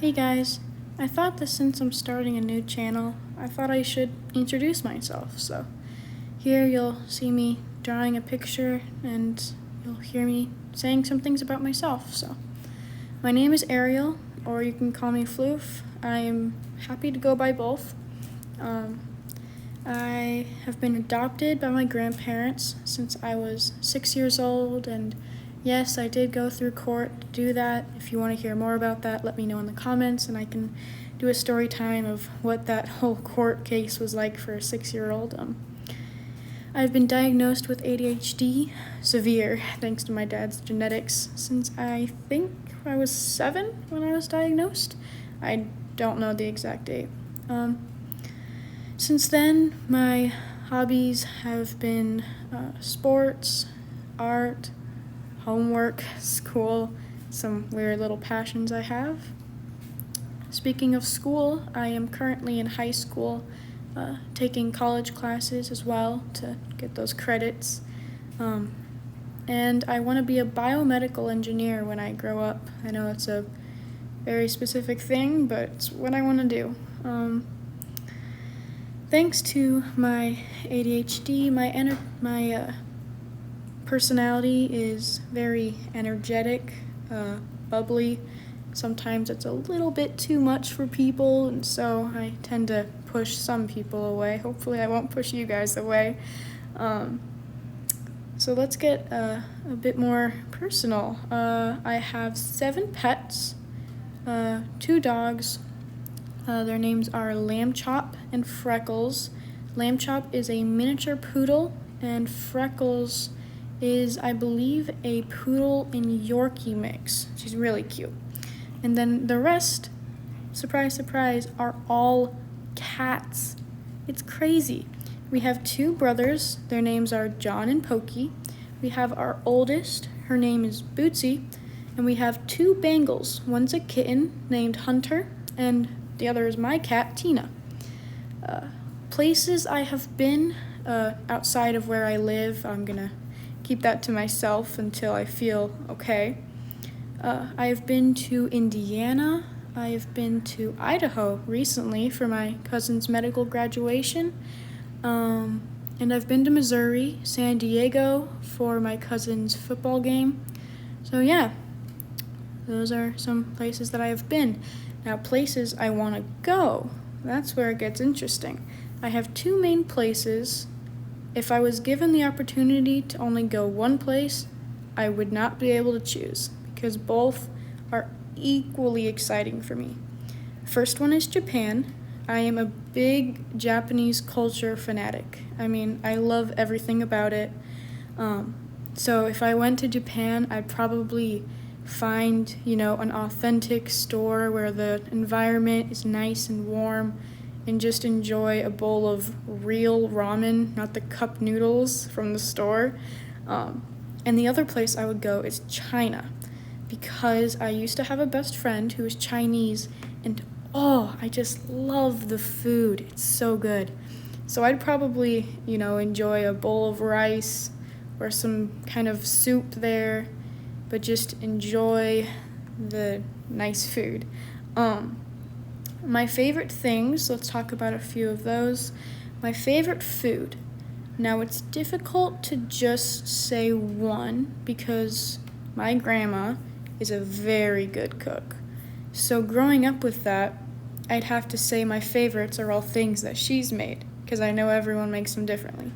Hey guys, I thought that since I'm starting a new channel, I thought I should introduce myself. So here you'll see me drawing a picture and you'll hear me saying some things about myself. So my name is Ariel, or you can call me Floof. I am happy to go by both. I have been adopted by my grandparents since I was 6 years old, and yes, I did go through court to do that. If you want to hear more about that, let me know in the comments, and I can do a story time of what that whole court case was like for a 6-year-old. I've been diagnosed with ADHD, severe, thanks to my dad's genetics, since I think I was 7 when I was diagnosed. I don't know the exact date. Since then, my hobbies have been sports, art, homework, school, some weird little passions I have. Speaking of school, I am currently in high school, taking college classes as well to get those credits. And I want to be a biomedical engineer when I grow up. I know it's a very specific thing, but it's what I want to do. Thanks to my ADHD, my personality is very energetic, bubbly. Sometimes it's a little bit too much for people, and so I tend to push some people away. Hopefully I won't push you guys away. So let's get a bit more personal. I have 7 pets, 2 dogs. Their names are Lamb Chop and Freckles. Lamb Chop is a miniature poodle, and Freckles is, I believe, a poodle and Yorkie mix. She's really cute. And then the rest, surprise, surprise, are all cats. It's crazy. We have 2 brothers. Their names are John and Pokey. We have our oldest. Her name is Bootsy. And we have 2 Bengals. One's a kitten named Hunter, and the other is my cat, Tina. Places I have been outside of where I live, I'm gonna keep that to myself until I feel okay. I have been to Indiana. I have been to Idaho recently for my cousin's medical graduation. And I've been to Missouri, San Diego for my cousin's football game. So yeah, those are some places that I have been. Now, places I want to go, that's where it gets interesting. I have 2 main places. If I was given the opportunity to only go one place, I would not be able to choose, because both are equally exciting for me. First one is Japan. I am a big Japanese culture fanatic. I mean, I love everything about it. So if I went to Japan, I'd probably find, an authentic store where the environment is nice and warm, and just enjoy a bowl of real ramen, not the cup noodles from the store. And the other place I would go is China, because I used to have a best friend who was Chinese, and I just love the food. It's so good. So I'd probably, enjoy a bowl of rice or some kind of soup there, but just enjoy the nice food. My favorite things, let's talk about a few of those. My favorite food. Now, it's difficult to just say one because my grandma is a very good cook. So growing up with that, I'd have to say my favorites are all things that she's made, because I know everyone makes them differently.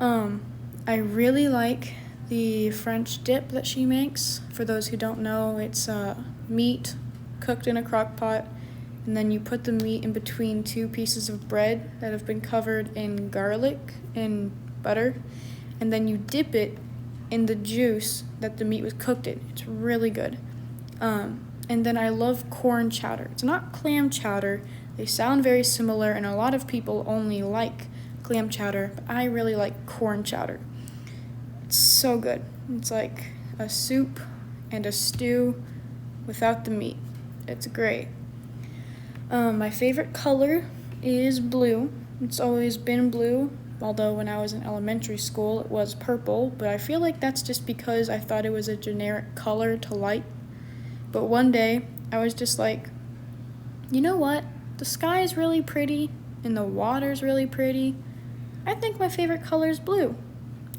I really like the French dip that she makes. For those who don't know, it's meat cooked in a crock pot, and then you put the meat in between 2 pieces of bread that have been covered in garlic and butter, and then you dip it in the juice that the meat was cooked in. It's really good. And then I love corn chowder. It's not clam chowder. They sound very similar, and a lot of people only like clam chowder, but I really like corn chowder. It's so good. It's like a soup and a stew without the meat. It's great. My favorite color is blue. It's always been blue, although when I was in elementary school it was purple, but I feel like that's just because I thought it was a generic color to like. But one day I was just like, you know what? The sky is really pretty and the water's really pretty. I think my favorite color is blue.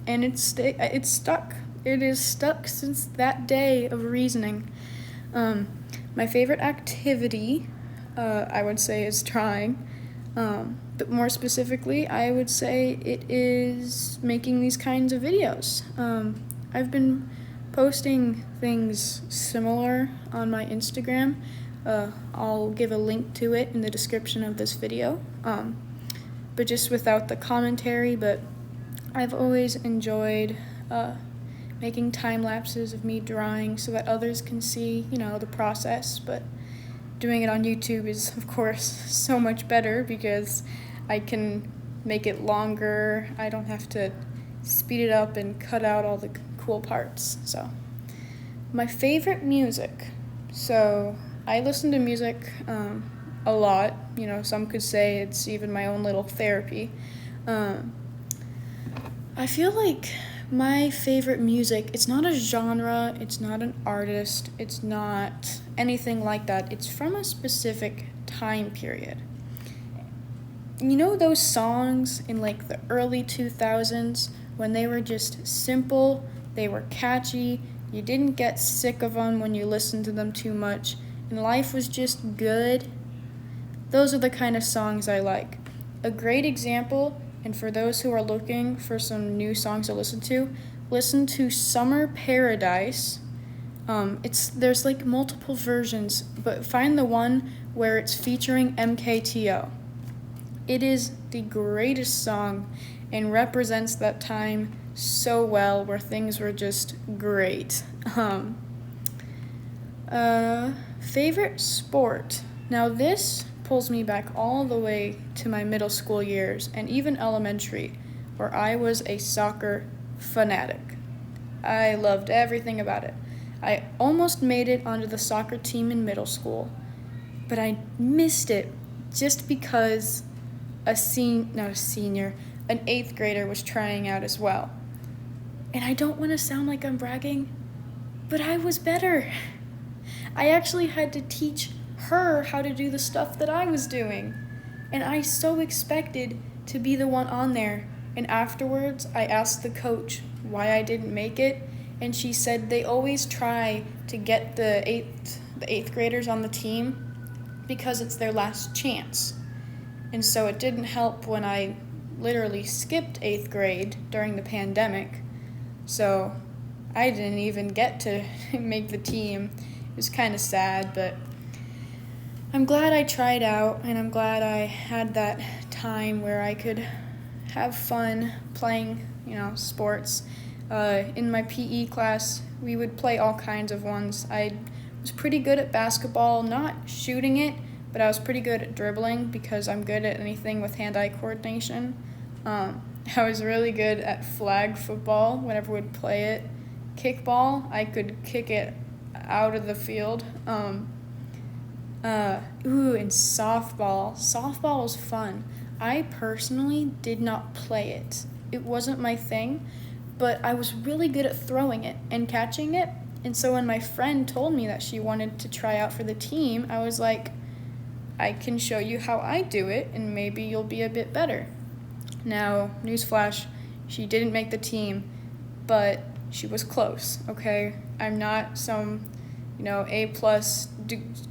And it's stuck. It is stuck since that day of reasoning. My favorite activity, I would say, is drawing. But more specifically, I would say it is making these kinds of videos. I've been posting things similar on my Instagram. I'll give a link to it in the description of this video, but just without the commentary. But I've always enjoyed making time lapses of me drawing so that others can see, the process. But doing it on YouTube is, of course, so much better because I can make it longer. I don't have to speed it up and cut out all the cool parts. So, my favorite music. So, I listen to music a lot. Some could say it's even my own little therapy. I feel like my favorite music, it's not a genre, it's not an artist, it's not anything like that. It's from a specific time period. Those songs in like the early 2000s when they were just simple, they were catchy, you didn't get sick of them when you listened to them too much, and life was just good? Those are the kind of songs I like. A great example, and for those who are looking for some new songs to listen to Summer Paradise. There's like multiple versions, but find the one where it's featuring MKTO. It is the greatest song and represents that time so well where things were just great. Favorite sport. Now this pulls me back all the way to my middle school years and even elementary, where I was a soccer fanatic. I loved everything about it. I almost made it onto the soccer team in middle school, but I missed it just because an 8th grader was trying out as well. And I don't want to sound like I'm bragging, but I was better. I actually had to teach her how to do the stuff that I was doing. And I so expected to be the one on there. And afterwards, I asked the coach why I didn't make it. And she said they always try to get the eighth graders on the team because it's their last chance. And so it didn't help when I literally skipped 8th grade during the pandemic. So I didn't even get to make the team. It was kind of sad, but I'm glad I tried out, and I'm glad I had that time where I could have fun playing, sports. In my PE class, we would play all kinds of ones. I was pretty good at basketball, not shooting it, but I was pretty good at dribbling because I'm good at anything with hand-eye coordination. I was really good at flag football whenever we'd play it. Kickball, I could kick it out of the field. And softball. Softball was fun. I personally did not play it. It wasn't my thing, but I was really good at throwing it and catching it. And so when my friend told me that she wanted to try out for the team, I was like, I can show you how I do it, and maybe you'll be a bit better. Now, newsflash, she didn't make the team, but she was close, okay? I'm not some, A+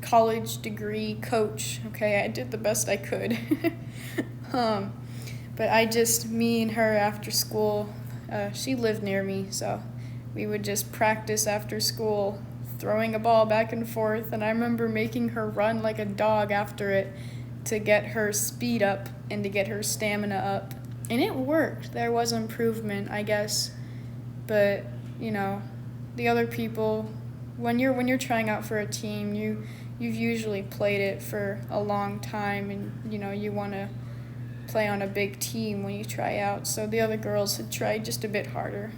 college degree coach, okay? I did the best I could. But me and her after school, she lived near me, so we would just practice after school, throwing a ball back and forth, and I remember making her run like a dog after it to get her speed up and to get her stamina up. And it worked. There was improvement, I guess. But, the other people, when you're trying out for a team, you've usually played it for a long time, and, you want to play on a big team when you try out. So the other girls had tried just a bit harder.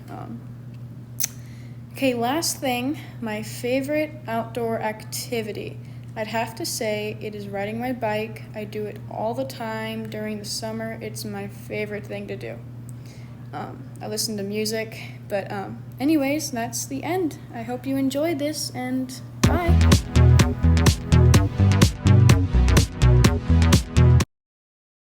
Okay, last thing, my favorite outdoor activity. I'd have to say it is riding my bike. I do it all the time during the summer. It's my favorite thing to do. I listen to music, but anyways, that's the end. I hope you enjoyed this, and bye.